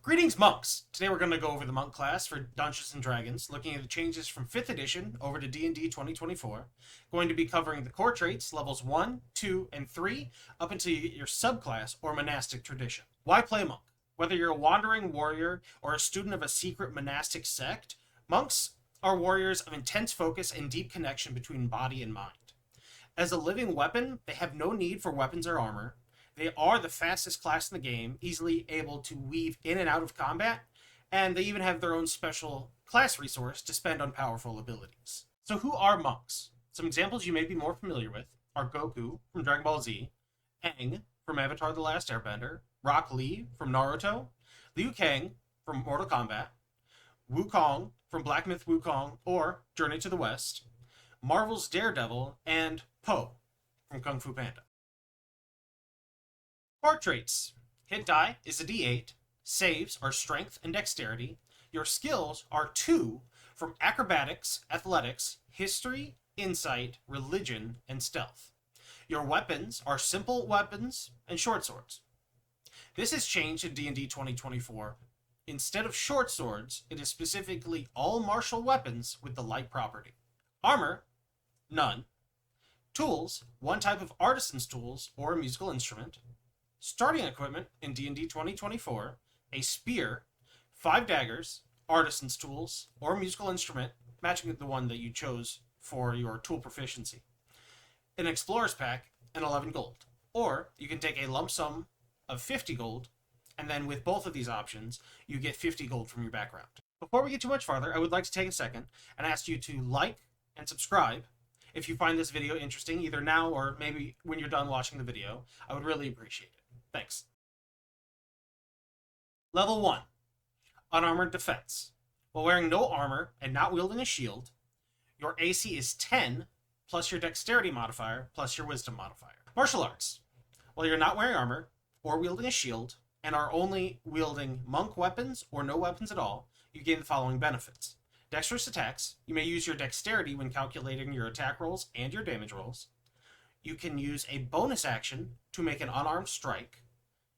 Greetings, monks! Today we're going to go over the monk class for Dungeons & Dragons, looking at the changes from 5th edition over to D&D 2024. Going to be covering the core traits, levels 1, 2, and 3, up until you get your subclass or monastic tradition. Why play a monk? Whether you're a wandering warrior or a student of a secret monastic sect, monks are warriors of intense focus and deep connection between body and mind. As a living weapon, they have no need for weapons or armor. They are the fastest class in the game, easily able to weave in and out of combat, and they even have their own special class resource to spend on powerful abilities. So who are monks? Some examples you may be more familiar with are Goku from Dragon Ball Z, Aang from Avatar: The Last Airbender, Rock Lee from Naruto, Liu Kang from Mortal Kombat, Wukong from Black Myth Wukong or Journey to the West, Marvel's Daredevil, and Po from Kung Fu Panda. Core traits. Hit die is a d8. Saves are strength and dexterity. Your skills are 2 from acrobatics, athletics, history, insight, religion, and stealth. Your weapons are simple weapons and short swords. This has changed in D&D 2024. Instead of short swords, it is specifically all martial weapons with the light property. Armor, none. Tools, 1 type of artisan's tools or a musical instrument. Starting equipment in D&D 2024, a spear, 5 daggers, artisan's tools, or a musical instrument, matching the one that you chose for your tool proficiency. An explorer's pack, and 11 gold. Or you can take a lump sum of 50 gold, and then with both of these options, you get 50 gold from your background. Before we get too much farther, I would like to take a second and ask you to like and subscribe if you find this video interesting, either now or maybe when you're done watching the video. I would really appreciate it. Thanks. Level 1. Unarmored Defense. While wearing no armor and not wielding a shield, your AC is 10 plus your dexterity modifier plus your wisdom modifier. Martial Arts. While you're not wearing armor or wielding a shield and are only wielding monk weapons or no weapons at all, you gain the following benefits. Dexterous attacks. You may use your dexterity when calculating your attack rolls and your damage rolls. You can use a bonus action to make an unarmed strike.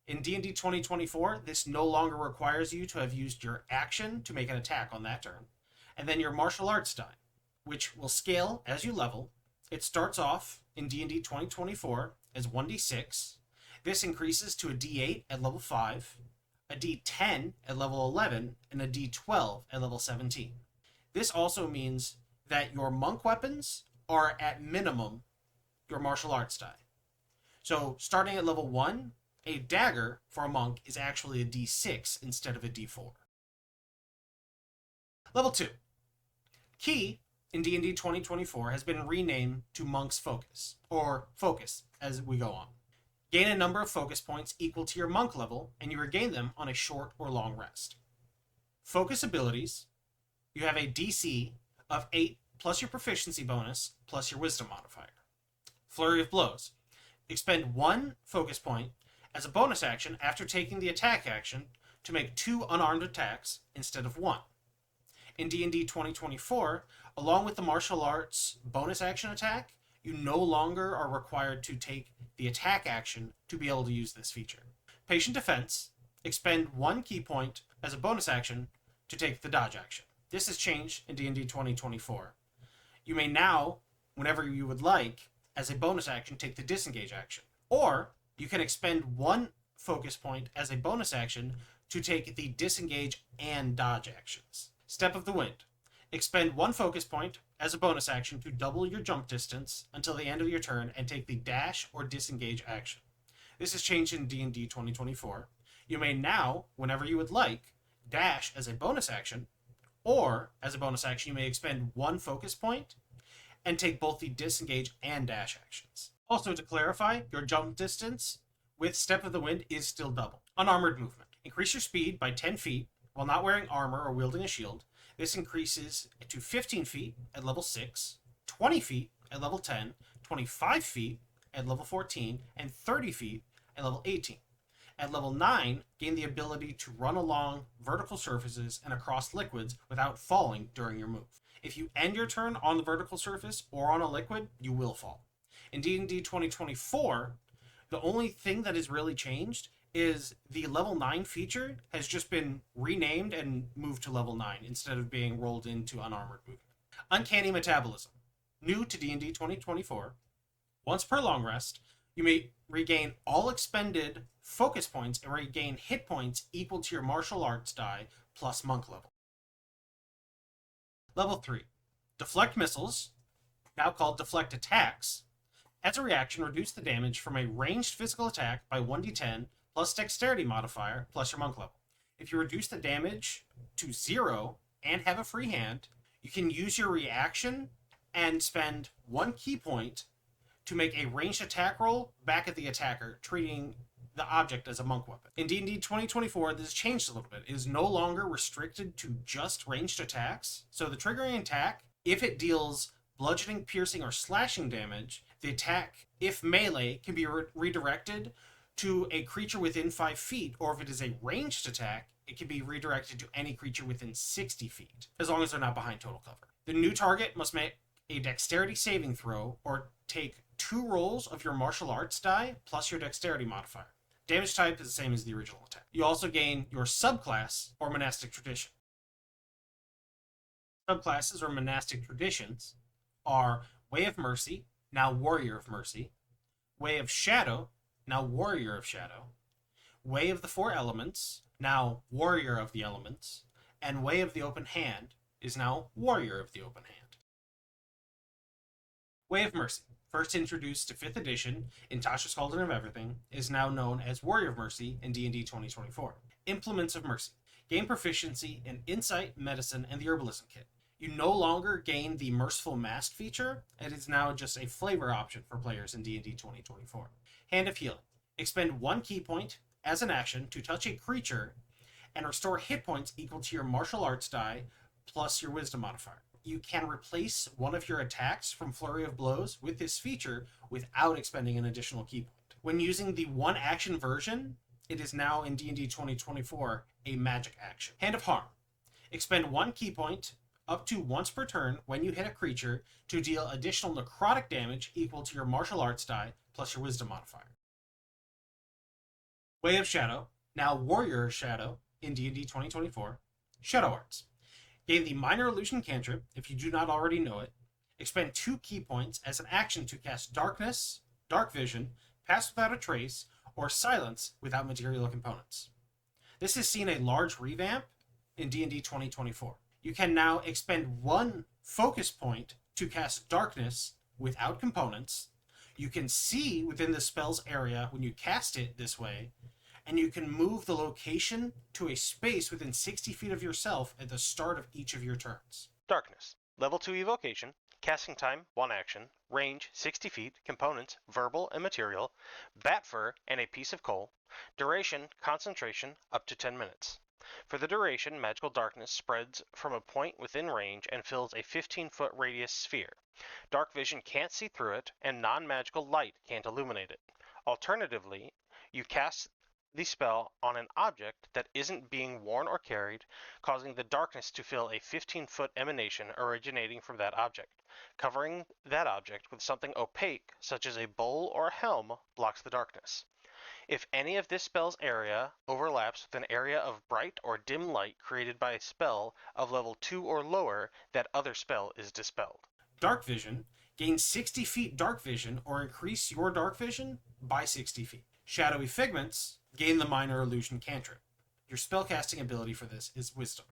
In D&D 2024, this no longer requires you to have used your action to make an attack on that turn. And then your martial arts die, which will scale as you level. It starts off in D&D 2024 as 1d6. This increases to a d8 at level 5, a d10 at level 11, and a d12 at level 17. This also means that your monk weapons are at minimum your martial arts die. So starting at level 1, a dagger for a monk is actually a d6 instead of a d4. Level 2. Key in D&D 2024 has been renamed to Monk's Focus, or Focus as we go on. Gain a number of focus points equal to your monk level, and you regain them on a short or long rest. Focus abilities. You have a DC of 8 plus your proficiency bonus plus your wisdom modifier. Flurry of Blows. Expend 1 focus point as a bonus action after taking the attack action to make 2 unarmed attacks instead of 1. In D&D 2024, along with the martial arts bonus action attack, you no longer are required to take the attack action to be able to use this feature. Patient Defense. Expend 1 key point as a bonus action to take the dodge action. This has changed in D&D 2024. You may now, whenever you would like, as a bonus action, take the disengage action. Or you can expend 1 focus point as a bonus action to take the disengage and dodge actions. Step of the Wind. Expend 1 focus point as a bonus action to double your jump distance until the end of your turn and take the dash or disengage action. This has changed in D&D 2024. You may now, whenever you would like, dash as a bonus action, or as a bonus action you may expend 1 focus point and take both the disengage and dash actions. Also, to clarify, your jump distance with Step of the Wind is still double. Unarmored Movement. Increase your speed by 10 feet while not wearing armor or wielding a shield. This increases to 15 feet at level 6, 20 feet at level 10, 25 feet at level 14, and 30 feet at level 18. At level 9, gain the ability to run along vertical surfaces and across liquids without falling during your move. If you end your turn on the vertical surface or on a liquid, you will fall. In D&D 2024, the only thing that is really changed is the level 9 feature has just been renamed and moved to level 9 instead of being rolled into unarmored movement. Uncanny Metabolism. New to D&D 2024. Once per long rest, you may regain all expended focus points and regain hit points equal to your martial arts die plus monk level. Level 3. Deflect Missiles, now called Deflect Attacks. As a reaction, reduce the damage from a ranged physical attack by 1d10 plus dexterity modifier plus your monk level. If you reduce the damage to 0 and have a free hand, you can use your reaction and spend 1 key point to make a ranged attack roll back at the attacker, treating the object as a monk weapon. In D&D 2024, this has changed a little bit. It is no longer restricted to just ranged attacks. So the triggering attack, if it deals bludgeoning, piercing, or slashing damage, the attack, if melee, can be redirected to a creature within 5 feet, or if it is a ranged attack, it can be redirected to any creature within 60 feet, as long as they're not behind total cover. The new target must make a dexterity saving throw or take 2 rolls of your martial arts die plus your dexterity modifier. Damage type is the same as the original attack. You also gain your subclass or monastic tradition. Subclasses or monastic traditions are Way of Mercy, now Warrior of Mercy, Way of Shadow, now Warrior of Shadow, Way of the Four Elements, now Warrior of the Elements, and Way of the Open Hand is now Warrior of the Open Hand. Way of Mercy, first introduced to 5th edition in Tasha's Cauldron of Everything, is now known as Warrior of Mercy in D&D 2024. Implements of Mercy. Gain proficiency in Insight, Medicine, and the Herbalism Kit. You no longer gain the Merciful Mask feature, it is now just a flavor option for players in D&D 2024. Hand of Healing. Expend 1 key point as an action to touch a creature and restore hit points equal to your martial arts die plus your wisdom modifier. You can replace one of your attacks from Flurry of Blows with this feature without expending an additional key point. When using the 1 action version, it is now in D&D 2024 a magic action. Hand of Harm. Expend 1 key point up to once per turn when you hit a creature to deal additional necrotic damage equal to your martial arts die plus your wisdom modifier. Way of Shadow, now Warrior of Shadow in D&D 2024. Shadow Arts. Gain the Minor Illusion cantrip if you do not already know it. Expend 2 key points as an action to cast Darkness, Dark Vision, Pass Without a Trace, or Silence without material components. This has seen a large revamp in D&D 2024. You can now expend 1 focus point to cast Darkness without components. You can see within the spell's area when you cast it this way, and you can move the location to a space within 60 feet of yourself at the start of each of your turns. Darkness. Level 2 evocation. Casting time, 1 action. Range, 60 feet. Components, verbal and material. Bat fur and a piece of coal. Duration, concentration, up to 10 minutes. For the duration, magical darkness spreads from a point within range and fills a 15-foot radius sphere. Dark vision can't see through it, and non-magical light can't illuminate it. Alternatively, you cast the spell on an object that isn't being worn or carried, causing the darkness to fill a 15-foot emanation originating from that object. Covering that object with something opaque, such as a bowl or a helm, blocks the darkness. If any of this spell's area overlaps with an area of bright or dim light created by a spell of level 2 or lower, that other spell is dispelled. Dark Vision. Gain 60 feet Dark Vision or increase your Dark Vision by 60 feet. Shadowy Figments. Gain the Minor Illusion cantrip. Your spellcasting ability for this is Wisdom.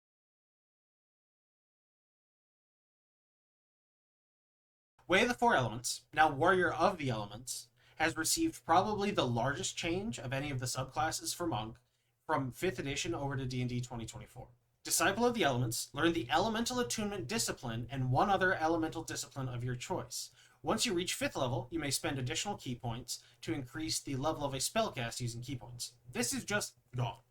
Way of the Four Elements, now Warrior of the Elements, has received probably the largest change of any of the subclasses for Monk from 5th edition over to D&D 2024. Disciple of the Elements, learn the Elemental Attunement Discipline and 1 other elemental discipline of your choice. Once you reach 5th level, you may spend additional key points to increase the level of a spellcast using key points. This is just gone,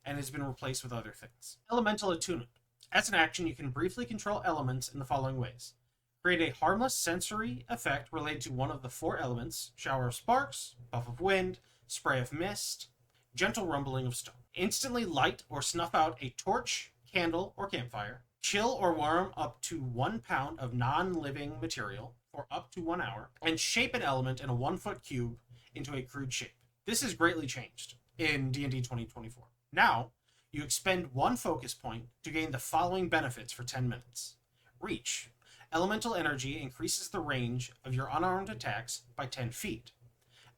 and has been replaced with other things. Elemental Attunement. As an action, you can briefly control elements in the following ways. Create a harmless sensory effect related to one of the 4 elements: shower of sparks, puff of wind, spray of mist, gentle rumbling of stone. Instantly light or snuff out a torch, candle, or campfire. Chill or warm up to 1 pound of non-living material for up to 1 hour, and shape an element in a 1-foot cube into a crude shape. This is greatly changed. in D&D 2024. Now, you expend 1 focus point to gain the following benefits for 10 minutes. Reach. Elemental energy increases the range of your unarmed attacks by 10 feet.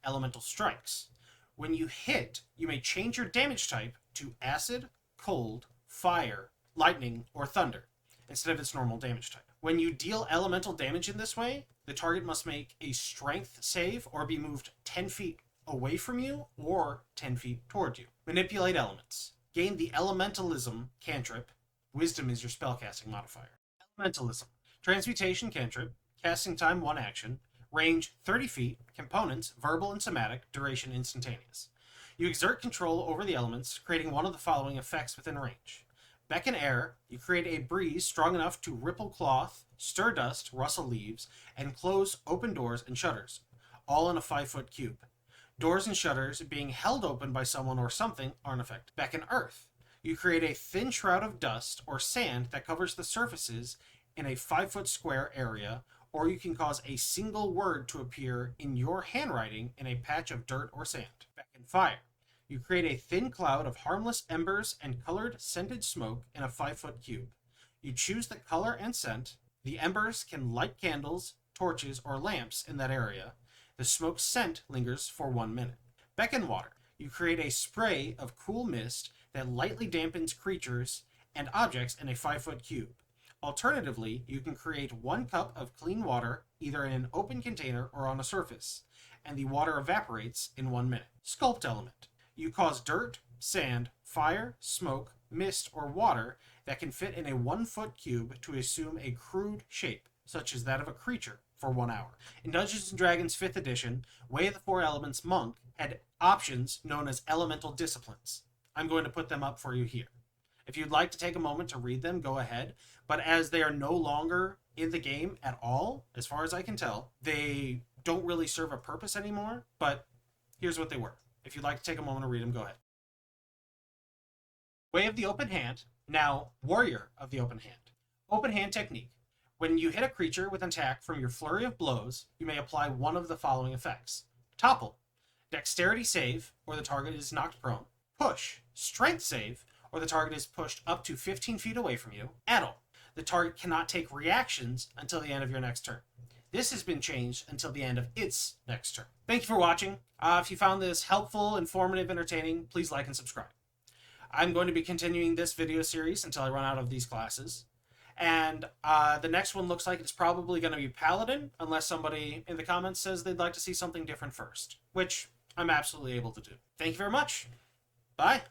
Elemental strikes. When you hit, you may change your damage type to acid, cold, fire, lightning, or thunder, instead of its normal damage type. When you deal elemental damage in this way, the target must make a strength save or be moved 10 feet away from you or 10 feet toward you. Manipulate elements. Gain the Elementalism cantrip. Wisdom is your spellcasting modifier. Elementalism. Transmutation cantrip. Casting time 1 action. Range 30 feet. Components verbal and somatic. Duration instantaneous. You exert control over the elements, creating one of the following effects within range. Beckon air. You create a breeze strong enough to ripple cloth, stir dust, rustle leaves, and close open doors and shutters, all in a 5-foot cube. Doors and shutters being held open by someone or something are in effect. Beckon earth. You create a thin shroud of dust or sand that covers the surfaces in a 5-foot square area, or you can cause a single word to appear in your handwriting in a patch of dirt or sand. Beckon fire. You create a thin cloud of harmless embers and colored scented smoke in a 5-foot cube. You choose the color and scent. The embers can light candles, torches, or lamps in that area. The smoke scent lingers for 1 minute. Beckon water. You create a spray of cool mist that lightly dampens creatures and objects in a 5-foot cube. Alternatively, you can create 1 cup of clean water either in an open container or on a surface, and the water evaporates in 1 minute. Sculpt element. You cause dirt, sand, fire, smoke, mist, or water that can fit in a 1-foot cube to assume a crude shape, such as that of a creature, for 1 hour. In Dungeons & Dragons 5th edition, Way of the Four Elements Monk had options known as elemental disciplines. I'm going to put them up for you here. If you'd like to take a moment to read them, go ahead. But as they are no longer in the game at all, as far as I can tell, they don't really serve a purpose anymore, but here's what they were. If you'd like to take a moment to read them, go ahead. Way of the Open Hand, now Warrior of the Open Hand. Open Hand technique. When you hit a creature with an attack from your flurry of blows, you may apply one of the following effects. Topple. Dexterity save, or the target is knocked prone. Push. Strength save, or the target is pushed up to 15 feet away from you. Addle. The target cannot take reactions until the end of your next turn. This has been changed until the end of its next turn. Thank you for watching. If you found this helpful, informative, entertaining, please like and subscribe. I'm going to be continuing this video series until I run out of these classes. And the next one looks like it's probably going to be Paladin, unless somebody in the comments says they'd like to see something different first, which I'm absolutely able to do. Thank you very much. Bye.